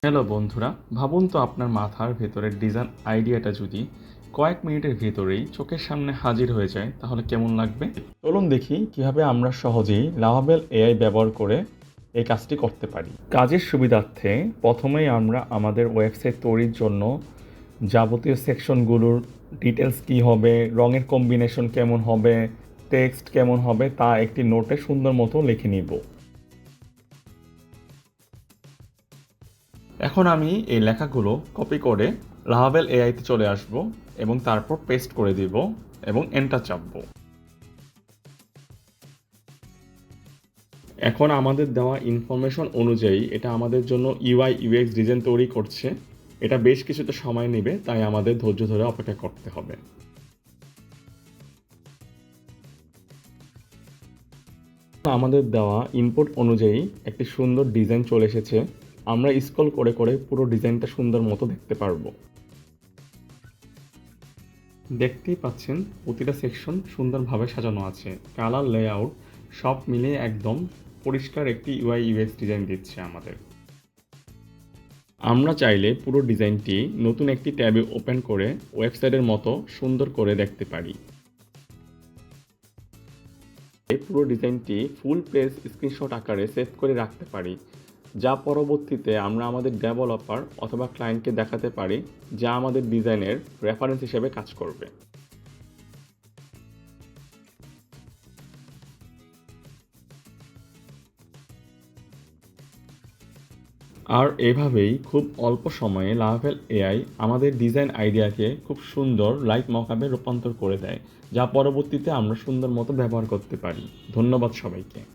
Hello বন্ধুরা, ভাবুন তো আপনার মাথার ভেতরের ডিজাইন আইডিয়াটা যদি কয়েক মিনিটের ভেতরেই চোখের সামনে হাজির হয়ে যায় তাহলে কেমন লাগবে? চলুন দেখি কিভাবে আমরা সহজেই লাভাবেল এআই ব্যবহার করে এই কাজটি করতে পারি। কাজের সুবিধার্থে প্রথমেই আমরা আমাদের ওয়েবসাইট তৈরির জন্য যাবতীয় সেকশনগুলোর ডিটেলস কী হবে, রঙের কম্বিনেশন কেমন হবে, টেক্সট কেমন হবে তা একটি নোটে সুন্দর মতো লিখে নিব। এখন আমি এই লেখাগুলো কপি করে লাভাবেল এআইতে চলে আসব এবং তারপর পেস্ট করে দিব এবং এন্টার চাপব। এখন আমাদের দেওয়া ইনফরমেশন অনুযায়ী এটা আমাদের জন্য ইউআই ইউএক্স ডিজাইন তৈরি করছে। এটা বেশ কিছুটা সময় নেবে, তাই আমাদের ধৈর্য ধরে অপেক্ষা করতে হবে। আমাদের দেওয়া ইনপুট অনুযায়ী একটি সুন্দর ডিজাইন চলে এসেছে। আমরা স্ক্রল করে করে পুরো ডিজাইনটা সুন্দর মতো দেখতে পারবো। দেখতেই পাচ্ছেন প্রতিটা সেকশন সুন্দরভাবে সাজানো আছে। কালার, লেআউট সব মিলিয়ে একদম পরিষ্কার একটি ইউআই ইউএক্স ডিজাইন দিচ্ছে আমাদের। আমরা চাইলে পুরো ডিজাইনটি নতুন একটি ট্যাবে ওপেন করে ওয়েবসাইটের মতো সুন্দর করে দেখতে পারি। এই পুরো ডিজাইনটি ফুল পেজ স্ক্রিনশট আকারে সেভ করে রাখতে পারি, যা পরবর্তীতে আমরা আমাদের ডেভেলপার অথবা ক্লায়েন্টকে দেখাতে পারি, যা আমাদের ডিজাইনের রেফারেন্স হিসেবে কাজ করবে। আর এভাবেই খুব অল্প সময়ে লাভাবেল এআই আমাদের ডিজাইন আইডিয়াকে খুব সুন্দর লাইট মকআপে রূপান্তর করে দেয়, যা পরবর্তীতে আমরা সুন্দর মতো ব্যবহার করতে পারি। ধন্যবাদ সবাইকে।